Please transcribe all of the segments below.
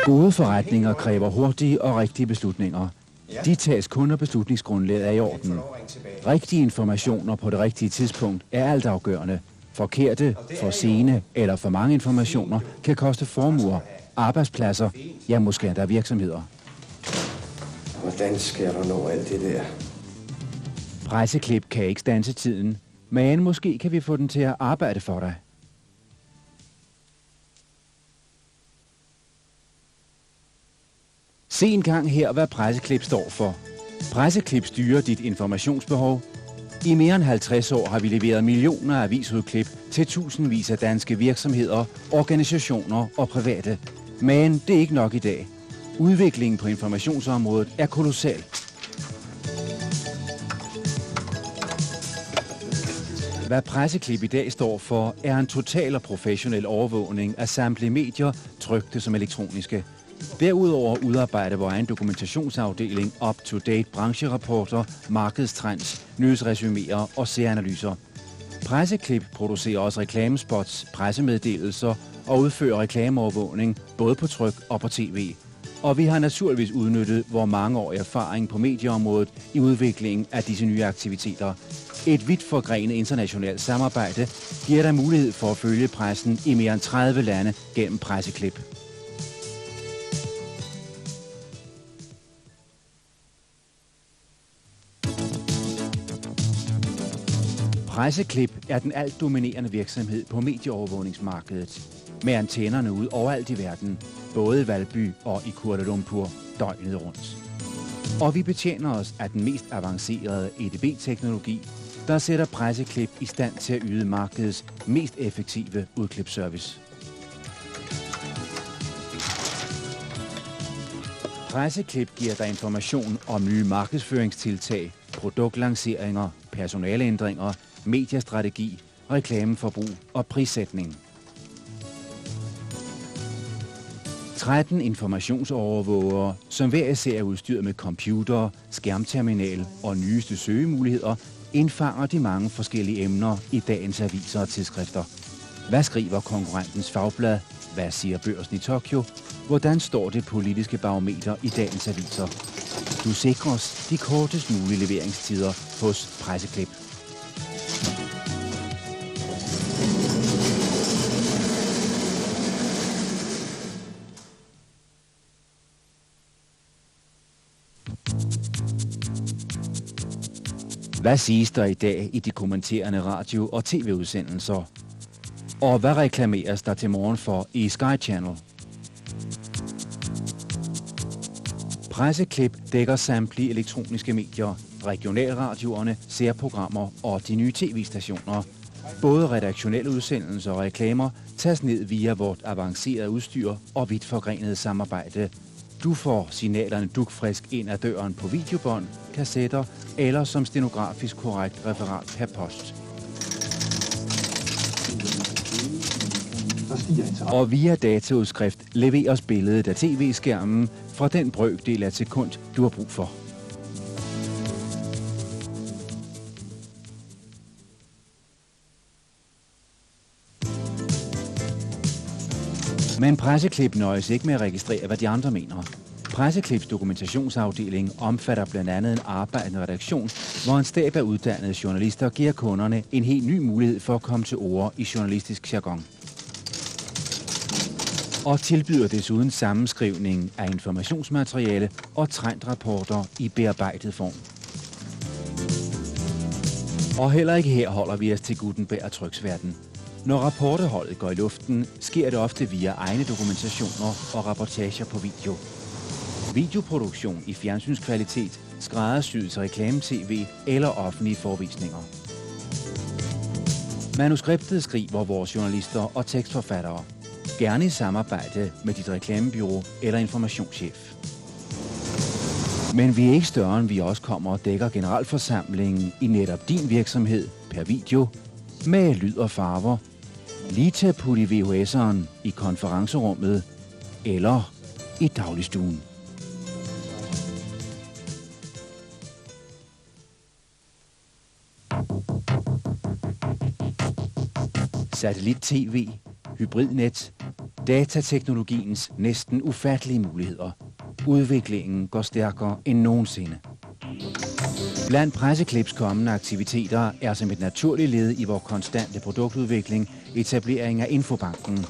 Gode forretninger kræver hurtige og rigtige beslutninger. De tages kun, når beslutningsgrundlaget er i orden. Rigtige informationer på det rigtige tidspunkt er altafgørende. Forkerte, for sene eller for mange informationer kan koste formuer, arbejdspladser, ja måske endda virksomheder. Hvordan skal du nå alt det der? Presseklip kan ikke standse tiden, men måske kan vi få den til at arbejde for dig. Se en gang her, hvad presseklip står for. Presseklip styrer dit informationsbehov. I mere end 50 år har vi leveret millioner af avisudklip til tusindvis af danske virksomheder, organisationer og private. Men det er ikke nok i dag. Udviklingen på informationsområdet er kolossal. Hvad presseklip i dag står for, er en total og professionel overvågning af samtlige medier, trykte som elektroniske. Derudover udarbejder vores egen dokumentationsafdeling up-to-date brancherapporter, markedstrends, nyhedsresuméer og serieanalyser. Presseklip producerer også reklamespots, pressemeddelelser og udfører reklameovervågning både på tryk og på tv. Og vi har naturligvis udnyttet vores mangeårige erfaring på medieområdet i udviklingen af disse nye aktiviteter. Et vidt forgrenet internationalt samarbejde giver dig mulighed for at følge pressen i mere end 30 lande gennem presseklip. Presseklip er den alt dominerende virksomhed på medieovervågningsmarkedet, med antennerne ud overalt i verden, både i Valby og i Kuala Lumpur, døgnet rundt. Og vi betjener os af den mest avancerede EDB-teknologi, der sætter presseklip i stand til at yde markedets mest effektive udklipservice. Presseklip giver dig information om nye markedsføringstiltag, produktlanceringer, personaleændringer, mediestrategi, reklameforbrug og prissætning. 13 informationsovervågere, som hver især er udstyret med computer, skærmterminal og nyeste søgemuligheder, indfanger de mange forskellige emner i dagens aviser og tidsskrifter. Hvad skriver konkurrentens fagblad? Hvad siger børsen i Tokyo? Hvordan står det politiske barometer i dagens aviser? Du sikres de kortest mulige leveringstider hos Presseklip. Hvad siges der i dag i de kommenterende radio- og tv-udsendelser? Og hvad reklameres der til morgen for i Sky Channel? Presseklip dækker samtlige elektroniske medier, regionalradioerne, særprogrammer og de nye tv-stationer. Både redaktionelle udsendelser og reklamer tages ned via vort avancerede udstyr og vidt forgrenede samarbejde. Du får signalerne dugfrisk ind ad døren på videobånd, kassetter eller som stenografisk korrekt referat per post. Og via dataudskrift leveres billedet af tv-skærmen fra den brøkdel af et sekund, du har brug for. Men presseklip nøjes ikke med at registrere, hvad de andre mener. Presseklips dokumentationsafdeling omfatter blandt andet en arbejdende redaktion, hvor en stab af uddannede journalister giver kunderne en helt ny mulighed for at komme til ord i journalistisk jargon. Og tilbyder desuden sammenskrivning af informationsmateriale og trendrapporter i bearbejdet form. Og heller ikke her holder vi os til Gutenberg og tryksverden. Når rapporteholdet går i luften, sker det ofte via egne dokumentationer og rapportager på video. Videoproduktion i fjernsynskvalitet, skræddersyet til reklame-tv eller offentlige forvisninger. Manuskriptet skriver vores journalister og tekstforfattere. Gerne i samarbejde med dit reklamebureau eller informationschef. Men vi er ikke større, end vi også kommer og dækker generalforsamlingen i netop din virksomhed per video, med lyd og farver, lige til at putte i VHS'eren i konferencerummet eller i dagligstuen. Satellit-TV, hybridnet, Datateknologiens næsten ufattelige muligheder. Udviklingen går stærkere end nogensinde. Blandt Presseklips kommende aktiviteter er som et naturligt led i vores konstante produktudvikling etablering af Infobanken.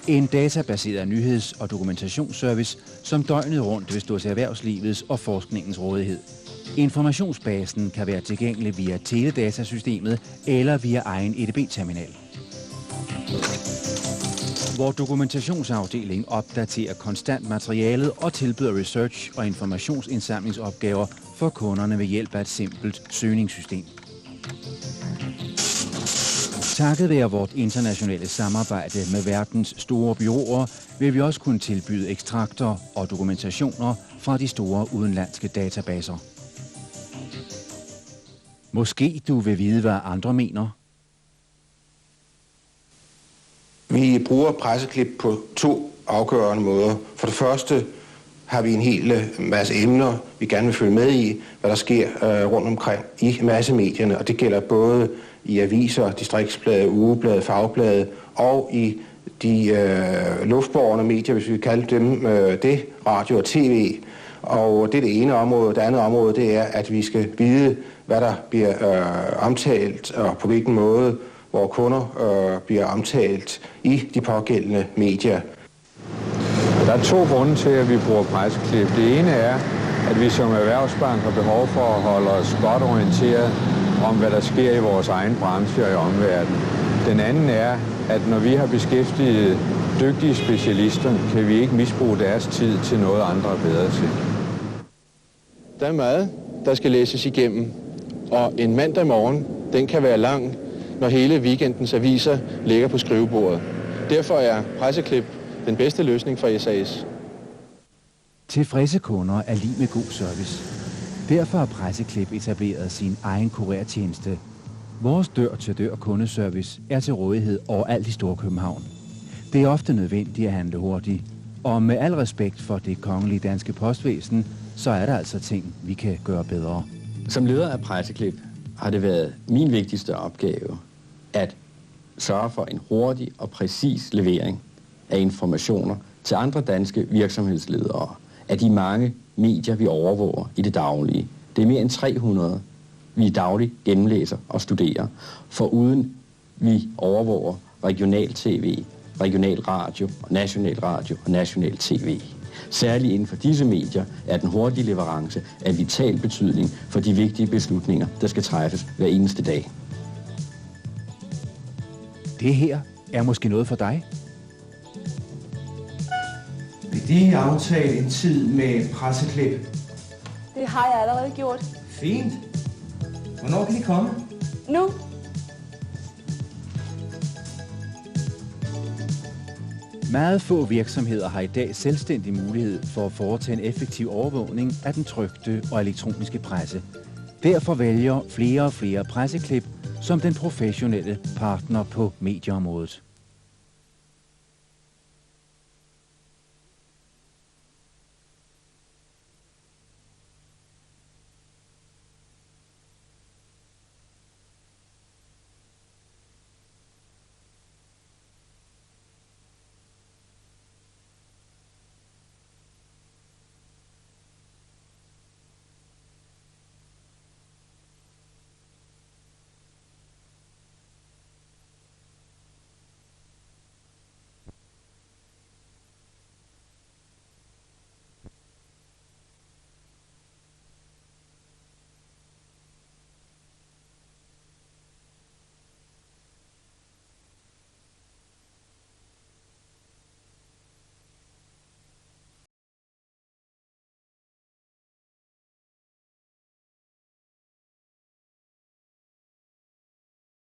En databaseret nyheds- og dokumentationsservice, som døgnet rundt vil stå til erhvervslivets og forskningens rådighed. Informationsbasen kan være tilgængelig via teledatasystemet eller via egen EDB-terminal. Vores dokumentationsafdeling opdaterer konstant materialet og tilbyder research- og informationsindsamlingsopgaver for kunderne ved hjælp af et simpelt søgningssystem. Takket være vort internationale samarbejde med verdens store bureauer, vil vi også kunne tilbyde ekstrakter og dokumentationer fra de store udenlandske databaser. Måske du vil vide, hvad andre mener. Vi bruger presseklip på 2 afgørende måder. For det første har vi en hel masse emner, vi gerne vil følge med i, hvad der sker rundt omkring i massemedierne, og det gælder både i aviser, distriktsblade, ugeblade, fagblade og i de luftbårne medier, hvis vi kalder dem det, radio og tv. Og det er det ene område. Det andet område, det er, at vi skal vide, hvad der bliver omtalt og på hvilken måde hvor kunder bliver omtalt i de pågældende medier. Der er 2 grunde til, at vi bruger presseklip. Det ene er, at vi som erhvervsbank har behov for at holde os godt orienteret om, hvad der sker i vores egen branche og i omverdenen. Den anden er, at når vi har beskæftiget dygtige specialister, kan vi ikke misbruge deres tid til noget, andre er bedre til. Der er meget, der skal læses igennem, og en mandag morgen, den kan være lang, når hele weekendens aviser ligger på skrivebordet. Derfor er presseklip den bedste løsning for SAS. Tilfredse kunder er lig med god service. Derfor har Presseklip etableret sin egen kurertjeneste. Vores dør-til-dør kundeservice er til rådighed overalt i Storkøbenhavn. Det er ofte nødvendigt at handle hurtigt, og med al respekt for det kongelige danske postvæsen, så er der altså ting, vi kan gøre bedre. Som leder af Presseklip har det været min vigtigste opgave at sørge for en hurtig og præcis levering af informationer til andre danske virksomhedsledere af de mange medier, vi overvåger i det daglige. Det er mere end 300, vi dagligt gennemlæser og studerer, foruden vi overvåger regional tv, regional radio, national radio og national tv. Særligt inden for disse medier er den hurtige leverance af vital betydning for de vigtige beslutninger, der skal træffes hver eneste dag. Det her er måske noget for dig. Vil de aftale en tid med Presseklip? Det har jeg allerede gjort. Fint. Hvornår kan de komme? Nu. Meget få virksomheder har i dag selvstændig mulighed for at foretage en effektiv overvågning af den trykte og elektroniske presse. Derfor vælger flere og flere Presseklip som den professionelle partner på medieområdet.